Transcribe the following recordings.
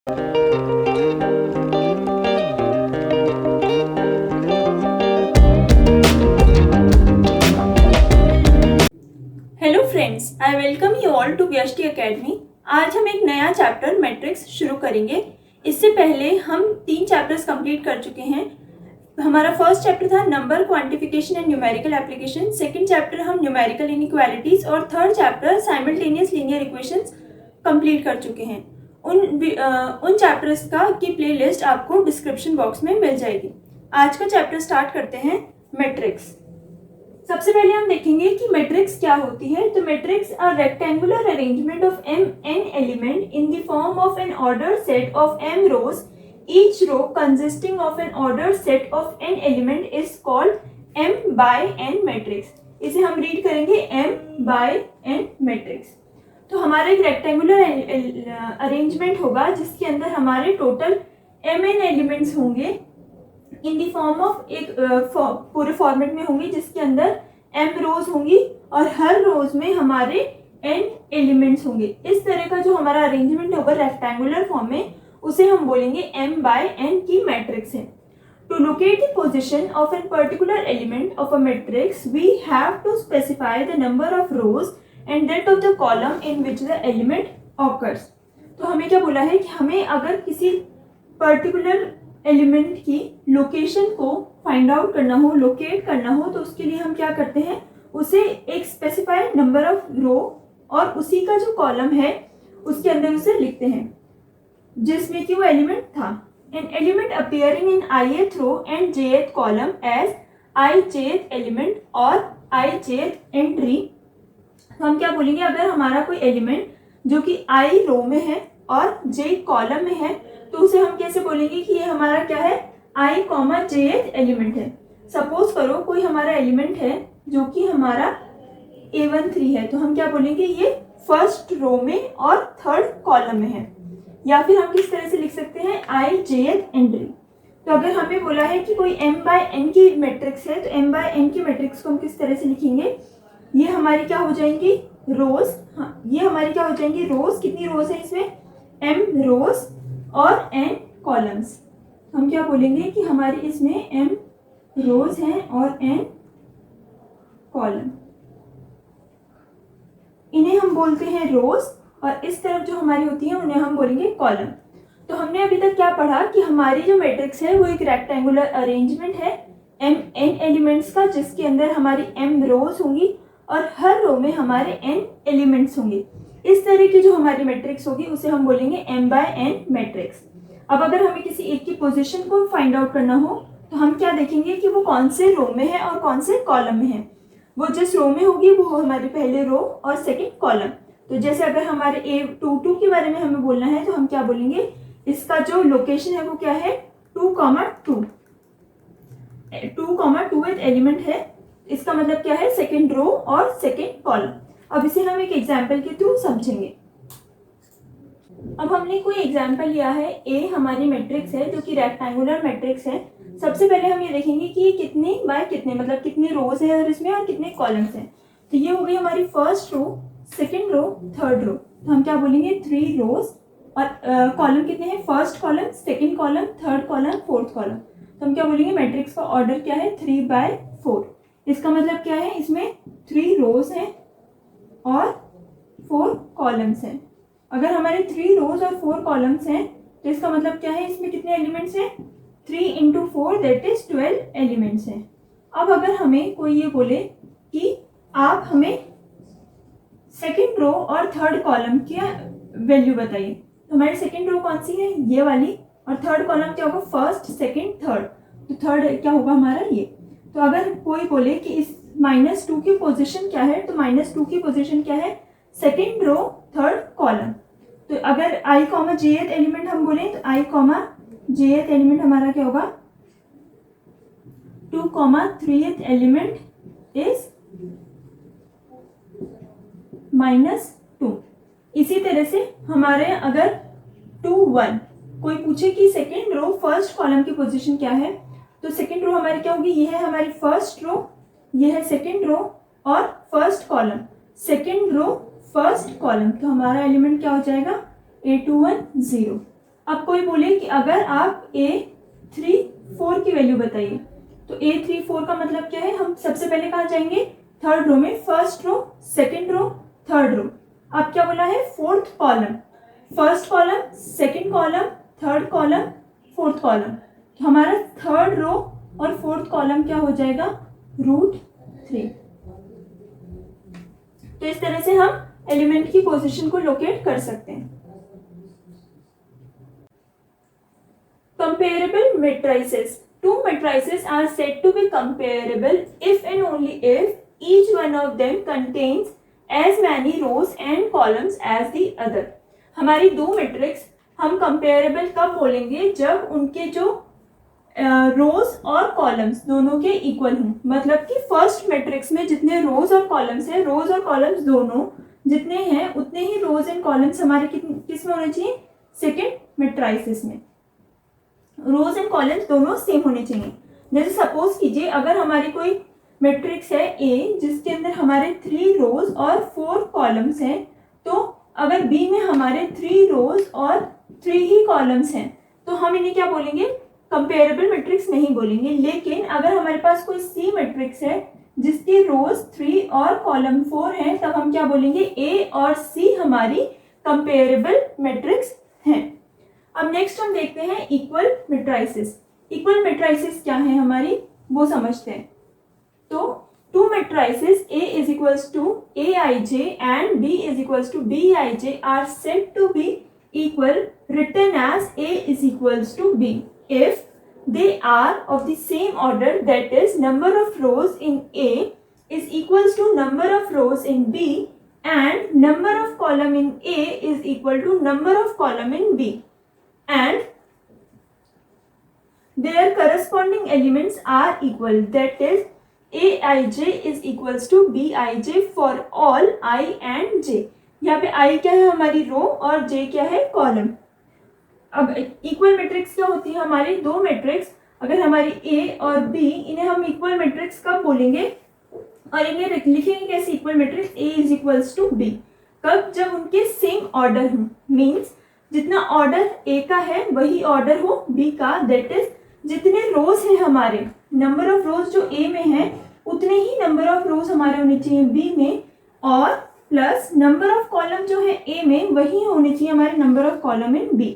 Hello friends, I welcome you all to Vyashti Academy. आज हम एक नया चैप्टर मैट्रिक्स शुरू करेंगे। इससे पहले हम 3 चैप्टर्स कंप्लीट कर चुके हैं। हमारा फर्स्ट चैप्टर था number quantification and numerical application, second chapter हम न्यूमेरिकल इनइक्वालिटीज और third chapter simultaneous linear equations complete कर चुके हैं। उन चैप्टर्स की प्लेलिस्ट आपको डिस्क्रिप्शन बॉक्स में मिल जाएगी। आज का चैप्टर स्टार्ट करते हैं मैट्रिक्स। सबसे पहले हम देखेंगे कि मैट्रिक्स क्या होती है। तो matrix are rectangular arrangement of n element in the form of an order set of m rows, each row consisting of an order set of n element is called m by n matrix. इसे हम read करेंगे m by n matrix. तो हमारा एक rectangular arrangement होगा जिसके अंदर हमारे टोटल mn एलिमेंट्स होंगे इन दी फॉर्म ऑफ एक पूरे फॉर्मेट में होंगी जिसके अंदर m रोज होंगी और हर रोज में हमारे n एलिमेंट्स होंगे। इस तरह का जो हमारा अरेंजमेंट होगा रेक्टेंगुलर फॉर्म में, उसे हम बोलेंगे m by n की मैट्रिक्स है। To locate the position of an particular element of a matrix we have to specify the number of rows and that of the column in which the element occurs. तो हमें क्या बोला है कि हमें अगर किसी पर्टिकुलर एलिमेंट की लोकेशन को फाइंड आउट करना हो, लोकेट करना हो, तो उसके लिए हम क्या करते हैं, उसे एक स्पेसिफाइड नंबर ऑफ रो और उसी का जो कॉलम है उसके अंदर उसे लिखते हैं जिसमें कि वो एलिमेंट था। An element appearing in ith row and jth column as ijth element और ijth एंट्री। तो हम क्या बोलेंगे, अगर हमारा कोई एलिमेंट जो कि i रो में है और j कॉलम में है तो उसे हम कैसे बोलेंगे कि ये हमारा क्या है, i, jth एलिमेंट है। सपोज करो कोई हमारा एलिमेंट है जो कि हमारा a13 है, तो हम क्या बोलेंगे, ये फर्स्ट रो में और थर्ड कॉलम में है। या फिर हम किस तरह से लिख सकते हैं, ijth एंट्री। तो अगर हमें बोला है कि कोई m by n की मैट्रिक्स है, तो m by n की मैट्रिक्स को हम किस तरह से लिखेंगे, ये हमारी क्या हो जाएंगी, रोज। हाँ, ये हमारी क्या हो जाएंगी, रोज। कितनी रोज है इसमें, m रोज और n कॉलम्स। हम क्या बोलेंगे कि हमारी इसमें m रोज हैं और n कॉलम। इन्हें हम बोलते हैं रोज और इस तरफ जो हमारी होती है उन्हें हम बोलेंगे कॉलम। तो हमने अभी तक क्या पढ़ा कि हमारी जो मैट्रिक्स है वो एक रेक्टेंगुलर अरेंजमेंट है n एलिमेंट्स का, जिसके अंदर हमारी m रोज होंगी और हर रो में हमारे n एलिमेंट्स होंगे। इस तरह की जो हमारी मैट्रिक्स होगी उसे हम बोलेंगे m by n मैट्रिक्स। अब अगर हमें किसी एक की पोजीशन को फाइंड आउट करना हो तो हम क्या देखेंगे कि वो कौन से रो में है और कौन से कॉलम में है। वो जिस रो में होगी वो हमारी पहले रो और सेकंड कॉलम। तो जैसे अगर हमारे A22 के बारे में हमें बोलना है तो हम क्या बोलेंगे, इसका जो लोकेशन है वो क्या है, 2,2 2,2 एलिमेंट है। इसका मतलब क्या है, सेकंड रो और सेकंड कॉलम। अब इसे हम एक एग्जाम्पल के थ्रू समझेंगे। अब हमने कोई एग्जाम्पल लिया है, ए हमारी मैट्रिक्स है जो कि रेक्टेंगुलर मैट्रिक्स है। सबसे पहले हम ये देखेंगे कि ये कितने बाय कितने, मतलब कितने रोज है और इसमें और कितने कॉलम्स हैं। तो ये हो गई हमारी first row, second row, third row. तो हम क्या बोलेंगे, 3 रोज और कॉलम कितने हैं, first column, second column, third column, fourth column. तो हम क्या बोलेंगे, मैट्रिक्स का ऑर्डर क्या है, 3/4। इसका मतलब क्या है, इसमें 3 रोज हैं और 4 कॉलम्स हैं। अगर हमारे 3 रोज और 4 कॉलम्स हैं तो इसका मतलब क्या है, इसमें कितने एलिमेंट्स हैं, 3 × 4 दैट इज 12 एलिमेंट्स हैं। अब अगर हमें कोई ये बोले कि आप हमें सेकंड रो और थर्ड कॉलम की वैल्यू बताइए, तो हमारी सेकंड रो कौन सी है, ये वाली, और थर्ड कॉलम क्या होगा, फर्स्ट, सेकंड, थर्ड। तो थर्ड क्या होगा हमारा, ये। तो अगर कोई बोले कि इस -2 की पोजीशन क्या है, तो -2 की पोजीशन क्या है, सेकंड रो, थर्ड कॉलम। तो अगर i, jth एलिमेंट हम बोले तो i, jth एलिमेंट हमारा क्या होगा, 2, 3th एलिमेंट इज -2। इसी तरह से हमारे अगर 2, 1 कोई पूछे कि सेकंड रो फर्स्ट कॉलम की पोजीशन क्या है, तो सेकंड रो हमारी क्या होगी, ये है हमारी फर्स्ट रो, ये है सेकंड रो और first column, second row first column. तो हमारा एलिमेंट क्या हो जाएगा, A21 0। अब कोई बोले कि अगर आप A3 4 की वैल्यू बताइए, तो A3 4 का मतलब क्या है, हम सबसे पहले कहाँ जाएंगे, थर्ड रो में, first row, second row, third row. अब क्या बोला है, fourth column, first column, second column, third column, fourth column. हमारा थर्ड रो और फोर्थ कॉलम क्या हो जाएगा, √3। तो इस तरह से हम एलिमेंट की पोजीशन को लोकेट कर सकते हैं। Comparable matrices. Two matrices are said to be comparable if and only if each one of them contains as many rows and columns as the other. हमारी दो मैट्रिक्स हम कंपेरेबल कब बोलेंगे, जब उनके जो रोज और कॉलम्स दोनों के इक्वल हों। मतलब कि फर्स्ट मैट्रिक्स में जितने रोज और कॉलम्स हैं, रोज और कॉलम्स दोनों जितने हैं उतने ही रोज एंड कॉलम्स हमारे किस में होने चाहिए, सेकेंड मैट्रिसेस में। रोज एंड कॉलम्स दोनों सेम होने चाहिए। जैसे सपोज कीजिए अगर हमारी कोई मैट्रिक्स है ए जिसके अंदर हमारे 3 रोज और 4 कॉलम्स हैं, तो अगर बी में हमारे 3 रोज और 3 ही कॉलम्स हैं, तो हम इन्हें क्या बोलेंगे, कंपेरेबल मैट्रिक्स नहीं बोलेंगे। लेकिन अगर हमारे पास कोई सी मैट्रिक्स है जिसकी रोज 3 और कॉलम 4 हैं, तब हम क्या बोलेंगे, ए और सी हमारी कंपेरेबल मैट्रिक्स हैं। अब नेक्स्ट हम देखते हैं इक्वल मैट्रिसेस। इक्वल मैट्रिसेस क्या है हमारी, वो समझते हैं। तो to matrices A is equals to Aij and B is equals to Bij are said to be equal, written as A is equals to B if they are of the same order, that is number of rows in A is equals to number of rows in B and number of column in A is equal to number of column in B, and their corresponding elements are equal, that is Aij is equals to Bij for all I and j। यहाँ पे I क्या है, हमारी रो, और j क्या है, column. अब equal matrix क्या होती है, हमारी दो मैट्रिक्स अगर हमारी A और B, इन्हें हम इक्वल मैट्रिक्स कब बोलेंगे और इन्हें लिखेंगे कैसे, equal matrix A is equals to B कब, जब उनके सेम ऑर्डर हो। मीन्स जितना ऑर्डर A का है वही ऑर्डर हो B का, दैट इज जितने रोज हैं हमारे, नंबर ऑफ रोज जो A में है उतने ही नंबर ऑफ रोज हमारे होने चाहिए B में, और प्लस नंबर ऑफ कॉलम जो है A में वही होने चाहिए हमारे number of column in B।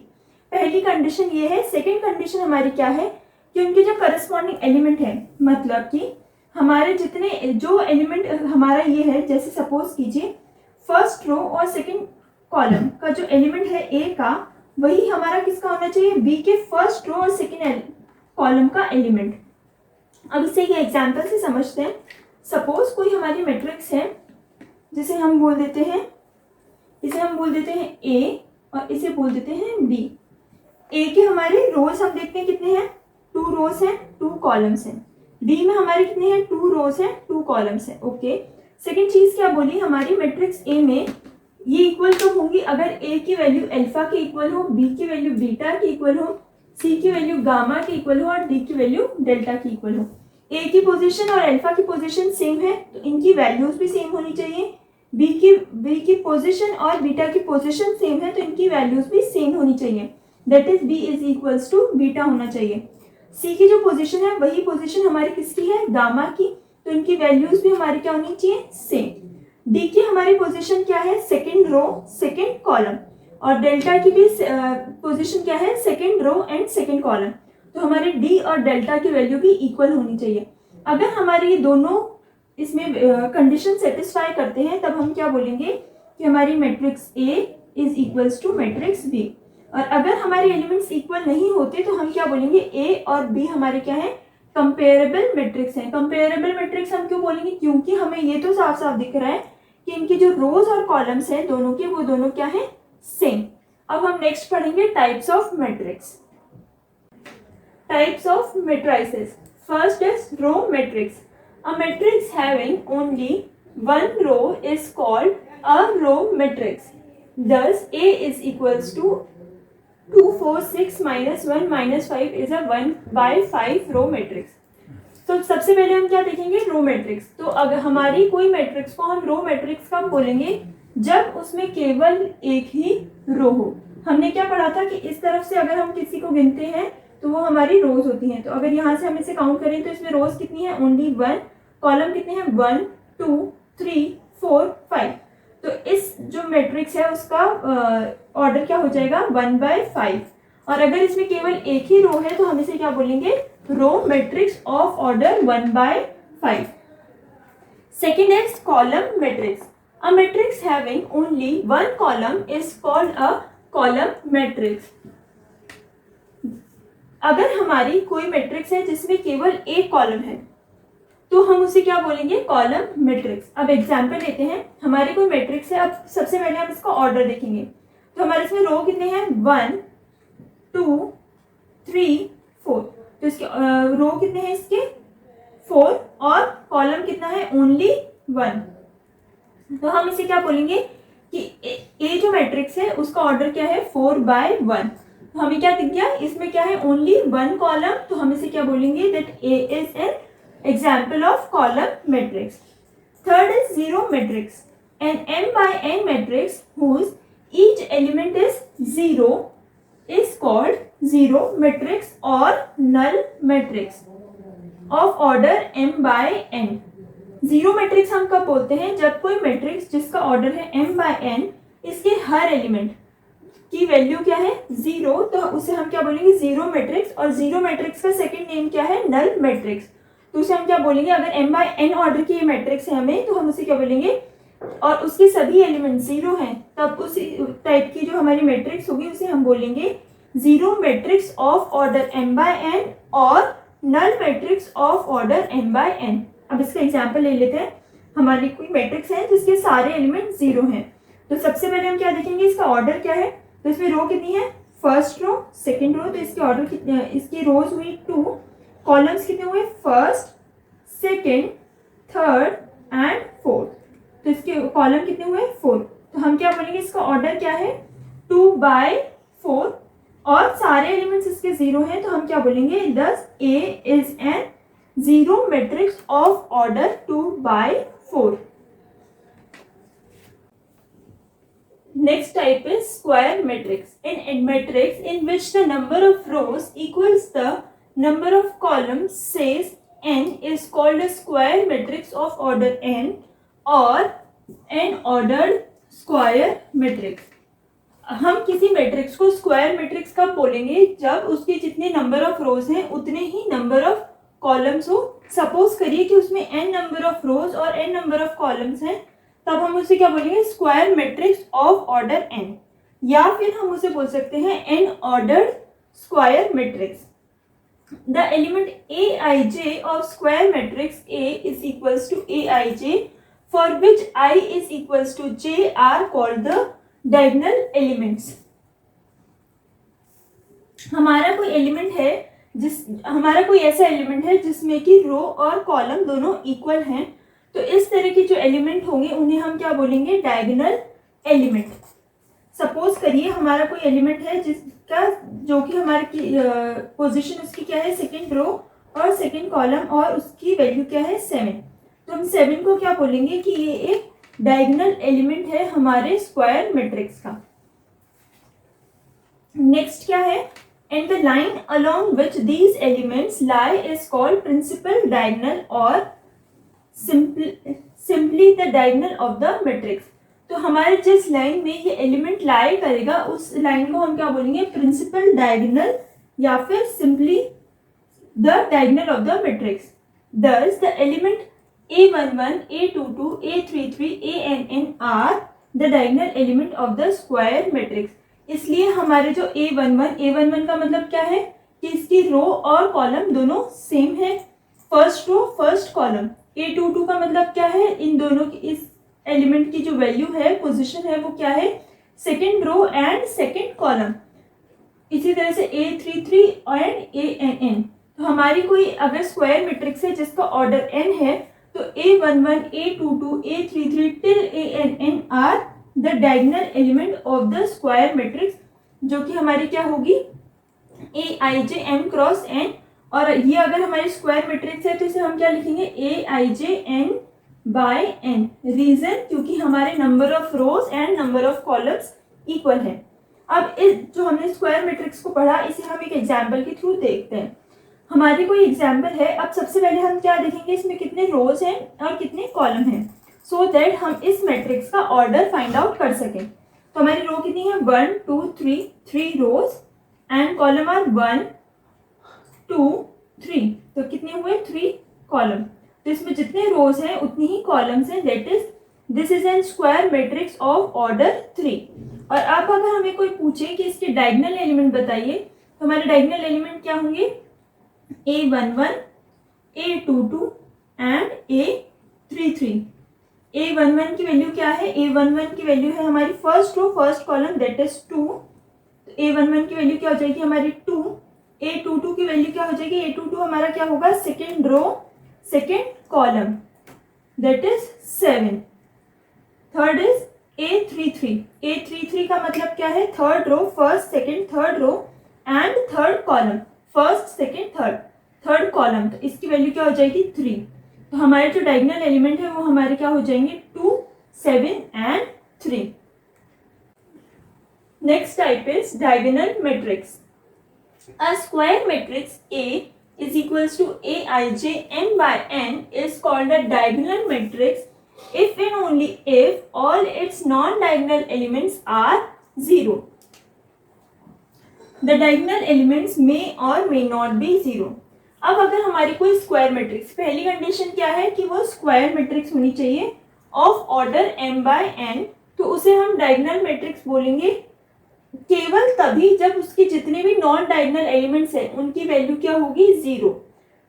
पहली कंडीशन ये है। सेकंड कंडीशन हमारी क्या है कि उनके जो करस्पॉन्डिंग एलिमेंट है, मतलब कि हमारे जितने जो एलिमेंट हमारा ये है, जैसे सपोज कीजिए फर्स्ट रो और सेकंड कॉलम का जो एलिमेंट है A का, वही हमारा किसका होना चाहिए, B के फर्स्ट रो और सेकंड कॉलम का एलिमेंट। अब इसे ये एग्जांपल से समझते हैं। सपोज कोई हमारी मैट्रिक्स है जिसे हम बोल देते हैं, इसे हम बोल देते हैं A और इसे बोल देते हैं B। A के हमारे रोज हम देखते हैं कितने हैं, 2 रोज हैं, 2 कॉलम्स हैं। B में हमारे कितने हैं, 2 रोज हैं, 2 कॉलम्स हैं। ओके, सेकंड चीज क्या बोली, हमारी मैट्रिक्स A में ये इक्वल तो होंगी अगर A की वैल्यू अल्फा के इक्वल हो, B की वैल्यू बीटा के इक्वल हो, C की वैल्यू गामा के इक्वल हो और D की वैल्यू डेल्टा की इक्वल हो। A की पोजीशन और अल्फा की पोजीशन सेम है तो इनकी वैल्यूज भी सेम होनी चाहिए। B की पोजीशन और बीटा की पोजीशन सेम है तो इनकी वैल्यूज भी सेम होनी चाहिए, that is B is equals to beta होना चाहिए। C की जो पोजीशन है वही पोजीशन हमारी किसकी है, गामा की, तो इनकी वैल्यूज भी हमारी क्या होनी चाहिए, सेम। D की हमारी पोजीशन क्या है, सेकेंड रो सेकेंड कॉलम, और डेल्टा की भी पोजीशन क्या है, second row and second column, तो हमारे D और डेल्टा की वैल्यू भी इक्वल होनी चाहिए। अगर हमारे ये दोनों इसमें कंडीशन सेटिस्फाई करते हैं तब हम क्या बोलेंगे कि हमारी matrix A is equals to matrix B। और अगर हमारे एलिमेंट्स इक्वल नहीं होते तो हम क्या बोलेंगे, A और B हमारे क्या है, कंपेरेबल मैट्रिक्स हैं। कंपेरेबल मैट्रिक्स हम क्यों बोलेंगे, क्योंकि हमें ये तो साफ साफ दिख रहा है कि इनकी जो रोज और कॉलम्स हैं दोनों के, वो दोनों क्या है, सेम। अब हम नेक्स्ट पढ़ेंगे types of matrix. Types of matrices. First is row matrix. A matrix having only one row is called a row matrix. Thus, A is equals to 2, 4, 6 minus 1 minus 5 is a 1/5 row matrix. तो सबसे पहले हम क्या देखेंगे, row matrix. तो अगर हमारी कोई मैट्रिक्स को हम रो मैट्रिक्स कब बोलेंगे, जब उसमें केवल एक ही रो हो। हमने क्या पढ़ा था कि इस तरफ से अगर हम किसी को गिनते हैं तो वो हमारी रोज होती हैं। तो अगर यहाँ से हम इसे काउंट करें तो इसमें रोज कितनी है, ओनली 1, कॉलम कितने हैं 1 2 3 4 5। तो इस जो मैट्रिक्स है उसका ऑर्डर क्या हो जाएगा 1/5। और अगर इसमें केवल एक ही रो है तो हम इसे क्या बोलेंगे, row matrix of order 1/5। Second is column matrix. A matrix having only one column is called a column matrix. अगर हमारी कोई मैट्रिक्स है जिसमें केवल एक कॉलम है तो हम उसे क्या बोलेंगे, कॉलम मैट्रिक्स। अब एग्जांपल लेते हैं, हमारी कोई मैट्रिक्स है। अब सबसे पहले हम इसका ऑर्डर देखेंगे। तो हमारे इसमें रो कितने हैं 1 2 3 4। तो इसके रो कितने हैं इसके 4 और कॉलम कितना है ओनली 1। तो हम इसे क्या बोलेंगे कि ए जो मैट्रिक्स है उसका ऑर्डर क्या है 4/1। तो हमें क्या दिख गया, इसमें क्या है ओनली 1 कॉलम। तो हम इसे क्या बोलेंगे, that A is an example of column matrix. Third is zero matrix. An m/n matrix whose each element is 0 is called zero matrix or null matrix of order m/n। Zero matrix हम कब बोलते हैं, जब कोई matrix जिसका order है m/n, इसके हर element की वैल्यू क्या है 0, तो उसे हम क्या बोलेंगे जीरो मैट्रिक्स। और जीरो मैट्रिक्स का सेकंड नेम क्या है, नल मैट्रिक्स। तो उसे हम क्या बोलेंगे, अगर m/n ऑर्डर की ये मैट्रिक्स है हमें, तो हम उसे क्या बोलेंगे, और उसके सभी एलिमेंट 0 हैं, तब उस टाइप की जो हमारी मैट्रिक्स होगी उसे हम बोलेंगे zero matrix of order m/n और null matrix of order m/n। अब इसका एग्जाम्पल ले लेते हैं। हमारी कोई मैट्रिक्स है जिसके सारे एलिमेंट 0 हैं। तो सबसे पहले हम क्या देखेंगे, इसका ऑर्डर क्या है। तो इसमें रो कितनी है, फर्स्ट रो सेकंड रो। तो इसके ऑर्डर कितने, इसकी रोज हुई 2, कॉलम्स कितने हुए first second third and fourth. तो इसके कॉलम कितने हुए 4। तो हम क्या बोलेंगे, इसका ऑर्डर क्या है 2/4 और सारे एलिमेंट्स इसके 0 हैं। तो हम क्या बोलेंगे, thus A is an zero matrix of order 2/4. Next type is square matrix. In a matrix in which the number of rows equals the number of columns, says n is called a square matrix of order n or n ordered square matrix. हम किसी matrix को square matrix कब बोलेंगे, जब उसके जितने number of रोज हैं उतने ही नंबर ऑफ कॉलम्स हो। सपोज करिए कि उसमें n नंबर ऑफ रोज और n नंबर ऑफ कॉलम्स हैं, तब हम उसे क्या बोलेंगे, square matrix of order n। या फिर हम उसे बोल सकते हैं n ordered square matrix. The element aij of square matrix A is equals to aij for which I is equals to j are called the diagonal elements। हमारा कोई ऐसा एलिमेंट है जिसमें कि रो और कॉलम दोनों इक्वल हैं, तो इस तरह के जो एलिमेंट होंगे उन्हें हम क्या बोलेंगे, डायगोनल एलिमेंट। सपोज करिए हमारा कोई एलिमेंट है जिसका जो कि हमारी पोजीशन उसकी क्या है, सेकंड रो और सेकंड कॉलम, और उसकी वैल्यू क्या है 7। तो हम 7 को क्या बोलेंगे कि ये एक डायगोनल एलिमेंट है हमारे स्क्वायर मैट्रिक्स का। नेक्स्ट क्या है, and the line along which these elements lie is called principal diagonal or simply the diagonal of the matrix। तो हमारे जिस लाइन में ये एलिमेंट लाई करेगा उस लाइन को हम क्या बोलेंगे, प्रिंसिपल डायगोनल या फिर simply the diagonal of the matrix. Thus the element a11 a22 a33 ann are the diagonal element of the square matrix। इसलिए हमारे जो a11 का मतलब क्या है कि इसकी रो और कॉलम दोनों सेम है, first row first column. a22 का मतलब क्या है, इन दोनों की इस एलिमेंट की जो वैल्यू है, पोजीशन है, वो क्या है, second row and second column. इसी तरह से a33 एंड ann। तो हमारी कोई अगर स्क्वायर मैट्रिक्स है जिसका ऑर्डर n है, तो a11 a22 a33 till ann are the diagonal element of the square matrix, जो कि हमारी क्या होगी aij m क्रॉस n। और ये अगर हमारी स्क्वायर मैट्रिक्स है तो इसे हम क्या लिखेंगे, aij n/n। रीजन, क्योंकि हमारे number of rows and number of columns equal है। अब इस जो हमने स्क्वायर मैट्रिक्स को पढ़ा, इसे हम एक एग्जाम्पल के थ्रू देखते हैं। हमारी कोई एग्जाम्पल है। अब सबसे पहले हम क्या देखेंगे, इसमें कितने रोज हैं और कितने कॉलम हैं, सो दैट हम इस मैट्रिक्स का ऑर्डर फाइंड आउट कर सकें। तो हमारी रो कितनी है, 1 2 3, 3 रोज एंड कॉलम आर 1 2 3, तो कितने हुए 3 कॉलम। तो इसमें जितने रोज हैं उतनी ही कॉलम्स हैं, that is this is an square matrix of order 3। और अब अगर हमें कोई पूछे कि इसके डायगोनल एलिमेंट बताइए, तो हमारे डायगोनल एलिमेंट क्या होंगे, A11, A22 and A33। A11 की वैल्यू क्या है, A11 की वैल्यू है हमारी first row first column, that is 2। तो A11 की वैल्यू क्या हो जाएगी हमारी 2। A22 की वैल्यू क्या हो जाएगी, A22 हमारा क्या होगा, second row second column, that is 7। Third is A33। A33 का मतलब क्या है, third row first second third row and third column, first second third column, तो इसकी वैल्यू क्या हो जाएगी 3। तो हमारे जो डायगोनल एलिमेंट है वो हमारे क्या हो जाएंगे 2 7 and 3। Next type is diagonal matrix. A square matrix A is equals to Aij n by n is called a diagonal matrix if and only if all its non-diagonal elements are 0. The diagonal elements may or may not be 0. अब अगर हमारी कोई square matrix, पहली condition क्या है कि वो square matrix होनी चाहिए of order m by n, तो उसे हम डायगोनल मैट्रिक्स बोलेंगे केवल तभी जब उसके जितने भी नॉन डायगोनल एलिमेंट्स हैं उनकी वैल्यू क्या होगी 0।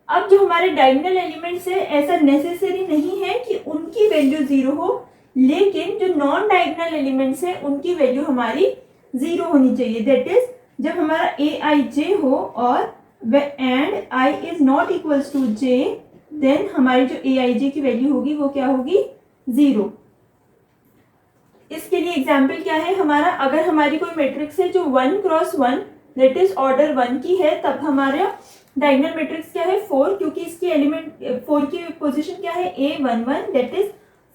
अब जो हमारे डायगोनल एलिमेंट्स है, ऐसा नेसेसरी नहीं है कि उनकी वैल्यू 0 हो, लेकिन जो नॉन डायगोनल एलिमेंट्स हैं उनकी वैल्यू हमारी 0 होनी चाहिए। दैट इज जब हमारा Aij हो और and i is not equals to j, then हमारी जो Aij की वैल्यू होगी वो क्या होगी 0। इसके लिए एग्जाम्पल क्या है हमारा, अगर हमारी कोई मैट्रिक्स है जो 1 क्रॉस 1 दैट इज ऑर्डर 1 की है, तब हमारा डायगोनल मैट्रिक्स क्या है 4, क्योंकि इसकी एलिमेंट 4 की पोजीशन क्या है A11, that is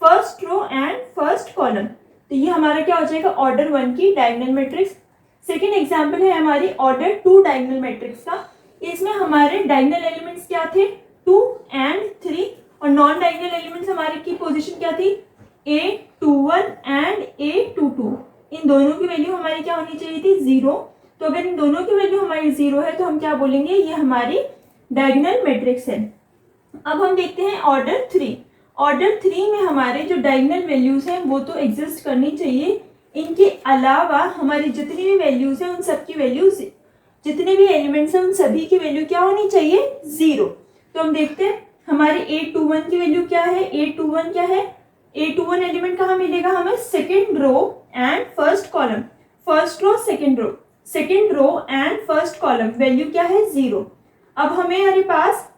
first row and first column. तो ये हमारा क्या हो जाएगा ऑर्डर 1 की डायगोनल मैट्रिक्स। सेकेंड एग्जाम्पल है हमारी ऑर्डर 2 डायगोनल मैट्रिक्स का। इसमें हमारे डायगोनल एलिमेंट्स क्या थे 2 एंड 3, और नॉन डायगोनल एलिमेंट्स हमारे की पोजीशन क्या थी A21 एंड A22। इन दोनों की वैल्यू हमारी क्या होनी चाहिए थी 0। तो अगर इन दोनों की वैल्यू हमारी 0 है तो हम क्या बोलेंगे, ये हमारी डायगोनल मैट्रिक्स है। अब हम देखते हैं ऑर्डर 3। ऑर्डर 3 में हमारे जो डायगोनल वैल्यूज हैं वो तो एग्जिस्ट करनी चाहिए, इनके अलावा हमारी जितनी भी वैल्यूज हैं उन सब की वैल्यूज, जितने भी एलिमेंट्स हैं उन सभी की वैल्यू क्या होनी चाहिए 0। तो हम देखते हैं हमारे A21 की वैल्यू क्या है, A21 क्या है, A21 एलिमेंट कहाँ मिलेगा हमें, second row and first column, first row second row and first column, value क्या है 0। अब हमारे पास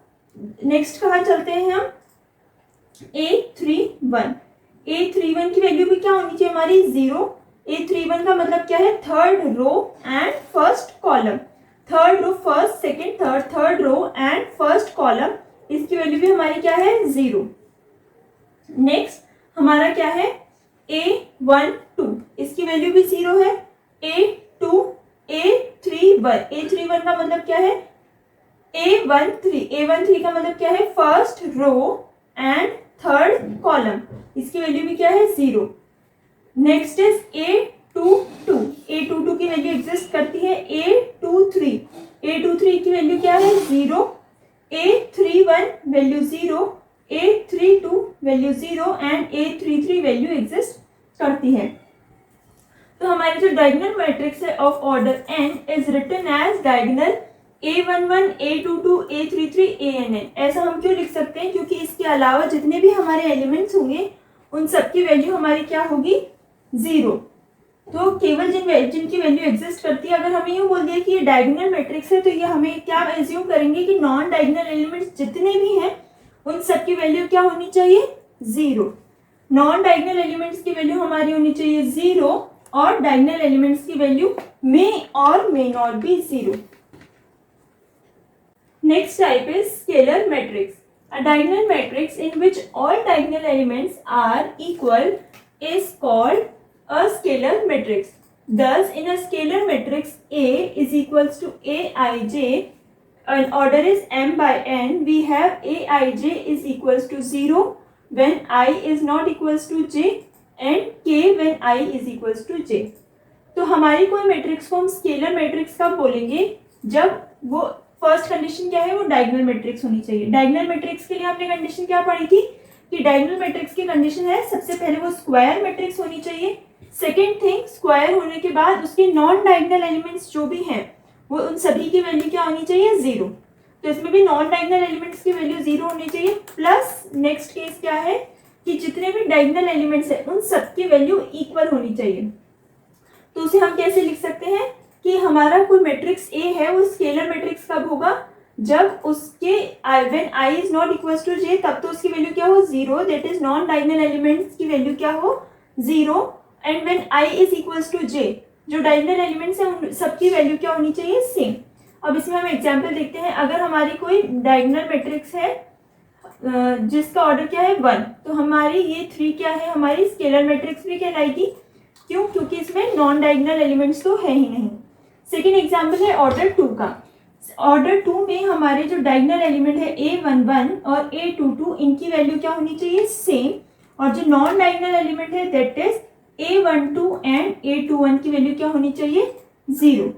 नेक्स्ट कहाँ चलते हैं हम, A31 की वैल्यू भी क्या होनी चाहिए हमारी 0। A31 का मतलब क्या है, third row and first column, third row first second third row and first column, इसकी वैल्यू भी हमारी क्या है 0। नेक्स्ट हमारा क्या है A12, इसकी वैल्यू भी 0 है। A31 का मतलब क्या है, A13 का मतलब क्या है, first row and third column, इसकी वैल्यू भी क्या है 0। नेक्स्ट इज A22 की वैल्यू एग्जिस्ट करती है। A23 की वैल्यू क्या है 0। A31 value 0, A32 value 0 and A33 value exist करती है। तो हमारी जो डायगोनल मैट्रिक्स है of order n is written as diagonal A11, A22, A33, ANN। ऐसा हम क्यों लिख सकते हैं, क्योंकि इसके अलावा जितने भी हमारे एलिमेंट्स होंगे उन सबकी वैल्यू हमारी क्या होगी 0। तो केवल जिनकी वैल्यू एग्जिस्ट करती है, अगर हमें यूँ बोल दिया कि ये डायगोनल मैट्रिक्स है, तो ये हमें क्या एज्यूम करेंगे कि नॉन डायगोनल एलिमेंट्स जितने भी हैं उन सबकी वैल्यू क्या होनी चाहिए 0। नॉन डायगोनल एलिमेंट्स की वैल्यू हमारी होनी चाहिए 0 और डायगोनल एलिमेंट्स की वैल्यू मे और may not be 0। Next type is scalar matrix. A diagonal matrix in which all diagonal elements are equal is called a scalar matrix. Thus, in a scalar matrix A is equals to Aij, and order is m by n, we have Aij is equals to 0 when I is not equals to j and k when I is equals to j. तो हमारी कोई matrix को हम scalar matrix कब बोलेंगे? जब वो first condition क्या है, वो डायगोनल मैट्रिक्स होनी चाहिए. डायगोनल मैट्रिक्स के लिए हमने कंडीशन क्या पढ़ी थी कि डायगोनल मैट्रिक्स की कंडीशन है सबसे पहले वो स्क्वायर मैट्रिक्स होनी चाहिए. सेकेंड थिंग, स्क्वायर होने के बाद उसके नॉन डायगोनल एलिमेंट्स जो भी हैं वो उन सभी की वैल्यू क्या होनी चाहिए? 0. तो इसमें भी नॉन डायगोनल एलिमेंट्स की वैल्यू 0 होनी चाहिए. प्लस नेक्स्ट केस क्या है कि जितने भी डायगोनल एलिमेंट्स हैं उन सबकी वैल्यू इक्वल होनी चाहिए. तो उसे हम कैसे लिख सकते हैं कि हमारा कोई मैट्रिक्स ए है वो स्केलर मैट्रिक्स कब होगा? जब उसके when I is not equal to J, तब तो उसकी वैल्यू क्या हो? 0. That is non diagonal elements की वैल्यू क्या हो? 0. And when I is equal to J, जो डायगोनल एलिमेंट्स हैं उन सबकी वैल्यू क्या होनी चाहिए? सेम. अब इसमें हम एग्जांपल देखते हैं. अगर हमारी कोई डायगोनल मैट्रिक्स है जिसका ऑर्डर क्या है? 1, तो हमारी ये 3 क्या है? हमारी स्केलर मैट्रिक्स भी कहलाएगी. क्यों? क्योंकि इसमें नॉन डायगोनल एलिमेंट्स तो है ही नहीं. सेकेंड एग्जाम्पल है ऑर्डर 2 का. ऑर्डर 2 में हमारे जो डायगोनल एलिमेंट है A11 और A22, इनकी वैल्यू क्या होनी चाहिए? सेम. और जो नॉन डायगोनल एलिमेंट है that is A12 and A21 की वैल्यू क्या होनी चाहिए? 0.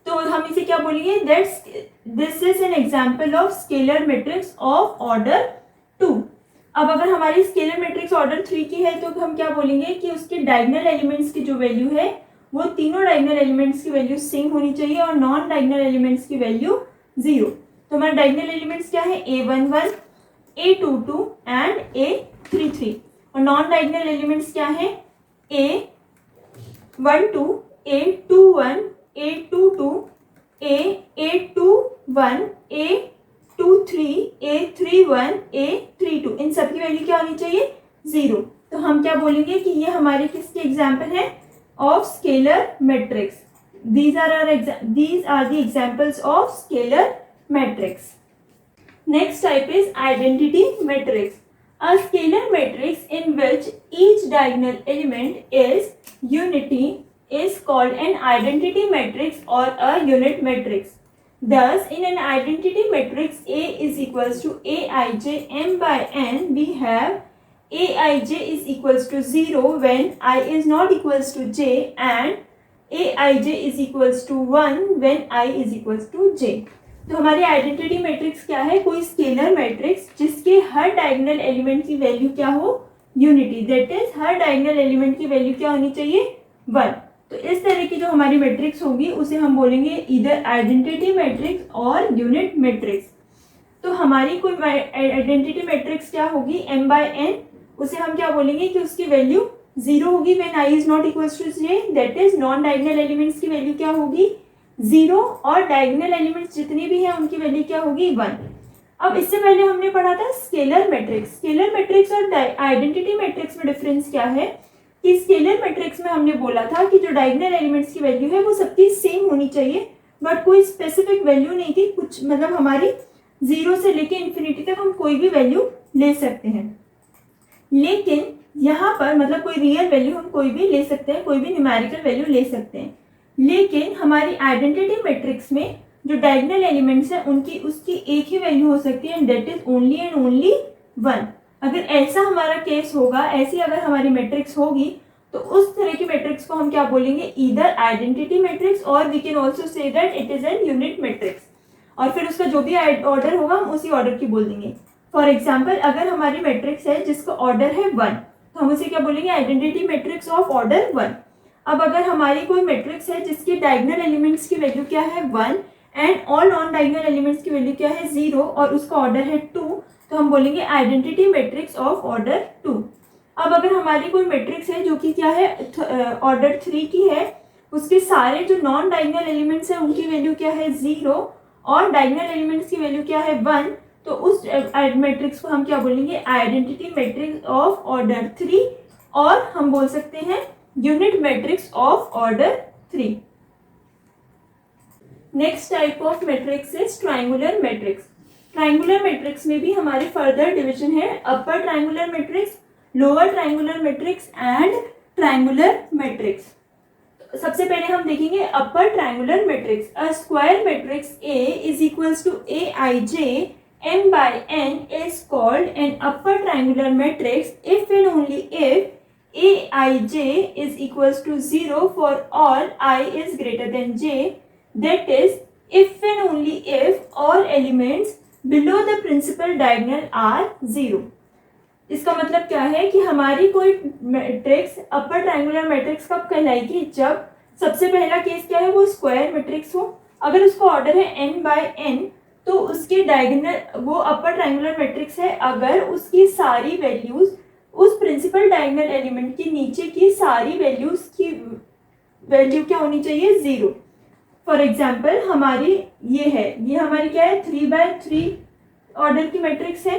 तो हम इसे क्या बोलेंगे? That's this is an example of scalar matrix of order 2. अब अगर हमारी स्केलर मैट्रिक्स ऑर्डर 3 की है तो हम क्या बोलेंगे कि उसके डायगोनल एलिमेंट्स की जो वैल्यू है वो तीनों डायगोनल एलिमेंट्स की वैल्यू सेम होनी चाहिए और नॉन डायगोनल एलिमेंट्स की वैल्यू 0. तो हमारे डायगोनल एलिमेंट्स क्या है? A11, A22 and A33. और नॉन डायगोनल एलिमेंट्स क्या है? A12, A21, A22, A21, A23, A31, A32. इन सबकी वैल्यू क्या होनी चाहिए? 0. तो हम क्या बोलेंगे कि ये हमारे किसके एग्जाम्पल है? Of scalar matrix. These are the examples of scalar matrix. Next type is identity matrix. A scalar matrix in which each diagonal element is unity is called an identity matrix or a unit matrix. Thus, in an identity matrix, A is equals to Aij m by n, we have Aij is equals to 0 when I is not equals to j and Aij is equals to 1 when I is equals to j. तो हमारी identity matrix क्या है? कोई scalar matrix जिसके हर diagonal element की value क्या हो? Unity. That is her diagonal element की वैल्यू क्या होनी चाहिए? 1. तो इस तरह की जो हमारी मैट्रिक्स होगी उसे हम बोलेंगे इधर आइडेंटिटी मैट्रिक्स और यूनिट मैट्रिक्स. तो हमारी कोई आइडेंटिटी मैट्रिक्स क्या होगी? m by n. उसे हम क्या बोलेंगे कि उसकी वैल्यू 0 होगी when i is not equal to j. That is non diagonal elements की वैल्यू क्या होगी? 0. और डायगोनल एलिमेंट्स जितनी भी हैं उनकी वैल्यू क्या होगी? 1. अब इससे पहले हमने पढ़ा था स्केलर मैट्रिक्स. स्केलर मैट्रिक्स और आइडेंटिटी मैट्रिक्स में डिफरेंस क्या है कि स्केलर मैट्रिक्स में हमने बोला था कि जो डायगोनल एलिमेंट्स की वैल्यू है वो सबकी सेम होनी चाहिए, बट कोई स्पेसिफिक वैल्यू नहीं थी. कुछ मतलब हमारी 0 से लेके इन्फिनिटी तक हम कोई भी वैल्यू ले सकते हैं. लेकिन यहाँ पर मतलब कोई रियल वैल्यू हम कोई भी ले सकते हैं, कोई भी न्यूमेरिकल वैल्यू ले सकते हैं. लेकिन हमारी आइडेंटिटी मैट्रिक्स में जो डायगोनल एलिमेंट्स हैं उनकी उसकी एक ही वैल्यू हो सकती है, that is only and only 1. अगर ऐसा हमारा केस होगा, ऐसी अगर हमारी मैट्रिक्स होगी तो उस तरह की मैट्रिक्स को हम क्या बोलेंगे? ईदर आइडेंटिटी मैट्रिक्स और we can also say that it is an unit matrix. और फिर उसका जो भी ऑर्डर होगा हम उसी ऑर्डर की बोल देंगे. फॉर एग्जाम्पल, अगर हमारी मैट्रिक्स है जिसका ऑर्डर है 1 तो हम उसे क्या बोलेंगे? Identity matrix of order 1. अब अगर हमारी कोई मैट्रिक्स है जिसके डायगोनल एलिमेंट्स की वैल्यू क्या है? 1 and all non diagonal elements की वैल्यू क्या है? 0 और उसका ऑर्डर है 2, तो हम बोलेंगे आइडेंटिटी मैट्रिक्स ऑफ ऑर्डर 2. अब अगर हमारी कोई मैट्रिक्स है जो कि क्या है? ऑर्डर 3 की है, उसके सारे जो नॉन डायगोनल एलिमेंट्स हैं उनकी वैल्यू क्या है? 0 और डायगोनल एलिमेंट्स की वैल्यू क्या है? 1. तो उस मैट्रिक्स को हम क्या बोलेंगे? आइडेंटिटी मैट्रिक्स ऑफ ऑर्डर 3 और हम बोल सकते हैं unit matrix of order 3. Next type of matrix is triangular matrix. Triangular matrix में भी हमारे फर्दर डिवीजन है upper triangular matrix, lower triangular matrix and triangular matrix. सबसे पहले हम देखेंगे upper triangular matrix. A square matrix A is equals to Aij m by n is called an upper triangular matrix if and only if Aij is equals to 0 for all I is greater than j, that is if and only if all elements below the principal diagonal are 0। इसका मतलब क्या है कि हमारी कोई matrix अपर triangular matrix कब कहलाएगी, जब सबसे पहला केस क्या है, वो स्क्वायर मैट्रिक्स हो। अगर उसका ऑर्डर है n बाय n तो उसके डायगोनल वो अपर ट्रायंगुलर मैट्रिक्स है अगर उसकी सारी वैल्यूज उस प्रिंसिपल डायगोनल एलिमेंट के नीचे की सारी वैल्यूज की वैल्यू क्या होनी चाहिए, 0। फॉर एग्जाम्पल हमारी ये है, ये हमारी क्या है, 3/3 ऑर्डर की मैट्रिक्स है।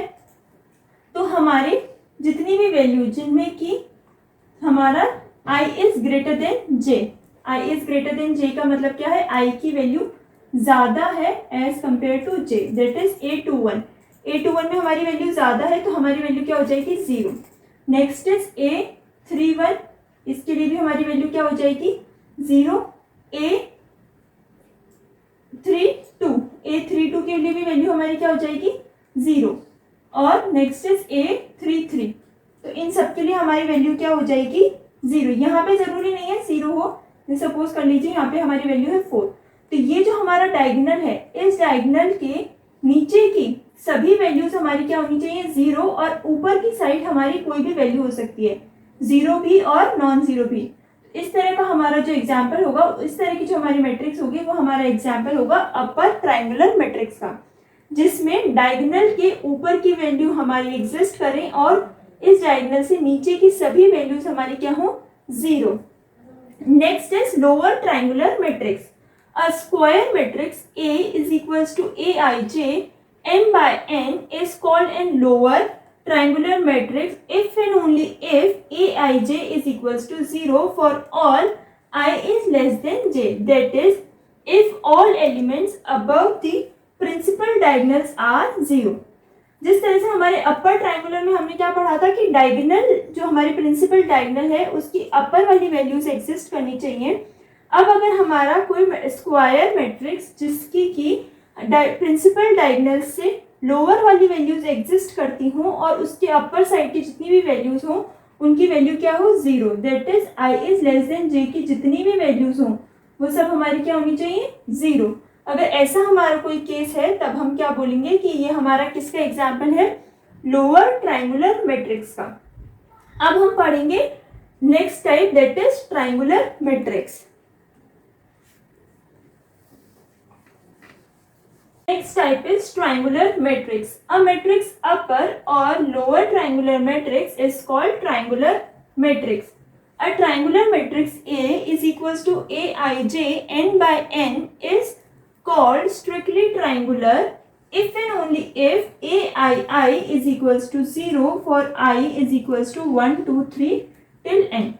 तो हमारे जितनी भी वैल्यू जिनमें कि हमारा i is greater than j, i is greater than j का मतलब क्या है, i की वैल्यू ज्यादा है as compare to j, that is a21। a21 में हमारी वैल्यू ज्यादा है तो हमारी वैल्यू क्या हो जाएगी, 0। नेक्स्ट इज a31, इसके लिए भी हमारी वैल्यू क्या हो जाएगी, 0। a32 के लिए भी वैल्यू हमारी क्या हो जाएगी, 0। और नेक्स्ट इज a33, तो इन सब के लिए हमारी वैल्यू क्या हो जाएगी, 0। यहाँ पे जरूरी नहीं है 0 हो, सपोज कर लीजिए यहाँ पे हमारी वैल्यू है 4। तो ये जो हमारा डायगोनल है, इस डायगोनल के नीचे की सभी वैल्यूज हमारी क्या होनी चाहिए, 0, और ऊपर की साइड हमारी कोई भी वैल्यू हो सकती है, 0 भी और नॉन 0 भी। इस तरह का हमारा जो एग्जाम्पल होगा, इस तरह की जो हमारी मैट्रिक्स होगी वो हमारा एग्जाम्पल होगा अपर ट्रायंगुलर मैट्रिक्स का, जिसमें डायगोनल के ऊपर की वैल्यू हमारी एग्जिस्ट करें और इस डायगोनल से नीचे की सभी वैल्यूज हमारी क्या हो, 0। Next is lower triangular matrix. A square matrix A is equals to Aij m by n is called an lower triangular matrix if and only if Aij is equals to 0 for all I is less than j, that is if all elements above the principal diagonals are 0। जिस तरह से हमारे upper triangular में हमने क्या पढ़ा था कि डायगोनल जो हमारी प्रिंसिपल डायगोनल है उसकी अपर वाली वैल्यूज एग्जिस्ट करनी चाहिए। अब अगर हमारा कोई स्क्वायर मैट्रिक्स जिसकी की प्रिंसिपल डायगोनल से लोअर वाली वैल्यूज एग्जिस्ट करती हों और उसके अपर साइड की जितनी भी वैल्यूज हों उनकी वैल्यू क्या हो, 0, that is i is less than j की जितनी भी वैल्यूज हों वो सब हमारी क्या होनी चाहिए, 0। अगर ऐसा हमारा कोई केस है तब हम क्या बोलेंगे कि ये हमारा किसका एग्जाम्पल है, लोअर ट्रायंगुलर मैट्रिक्स का। अब हम पढ़ेंगे next type, that is triangular matrix. Next type is triangular matrix. A matrix upper or lower triangular matrix is called triangular matrix. A triangular matrix A is equals to Aij n by n is called strictly triangular if and only if Aii is equals to 0 for I is equals to 1, 2, 3 till n।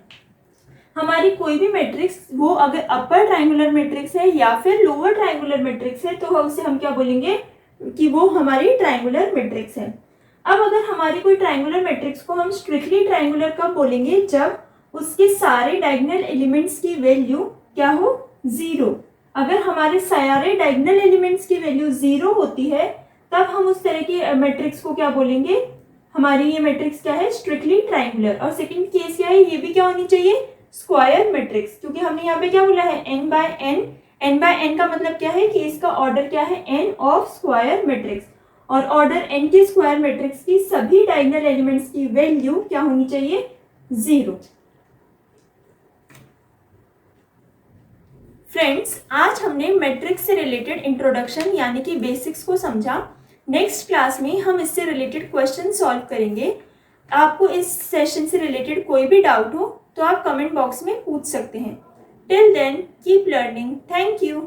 हमारी कोई भी matrix वो अगर अपर triangular matrix है या फिर lower triangular matrix है तो उसे हम क्या बोलेंगे कि वो हमारी ट्रायंगुलर मैट्रिक्स है। अब अगर हमारी कोई ट्रायंगुलर मैट्रिक्स को हम स्ट्रिक्टली ट्रायंगुलर कब बोलेंगे, जब उसके सारे डायगोनल एलिमेंट्स की वैल्यू क्या हो, 0। अगर हमारे सारे डायगोनल एलिमेंट्स की वैल्यू 0 होती है तब हम उस तरह की मैट्रिक्स को क्या बोलेंगे, हमारी ये मैट्रिक्स क्या है, स्ट्रिक्टली ट्रायंगुलर। और सेकंड केस क्या है, ये भी क्या होनी चाहिए, स्क्वायर मैट्रिक्स, क्योंकि हमने यहाँ पे क्या बोला है, n बाय n का मतलब क्या है कि इसका ऑर्डर क्या है, n ऑफ स्क्वायर मैट्रिक्स, और ऑर्डर n के स्क्वायर मैट्रिक्स की सभी डायगोनल एलिमेंट्स की वैल्यू क्या होनी चाहिए, 0। फ्रेंड्स, आज हमने मैट्रिक्स से रिलेटेड इंट्रोडक्शन यानी कि बेसिक्स को समझा। नेक्स्ट क्लास में हम इससे रिलेटेड क्वेश्चन सॉल्व करेंगे। आपको इस सेशन से रिलेटेड कोई भी डाउट हो तो आप कमेंट बॉक्स में पूछ सकते हैं। Till then keep learning. Thank you.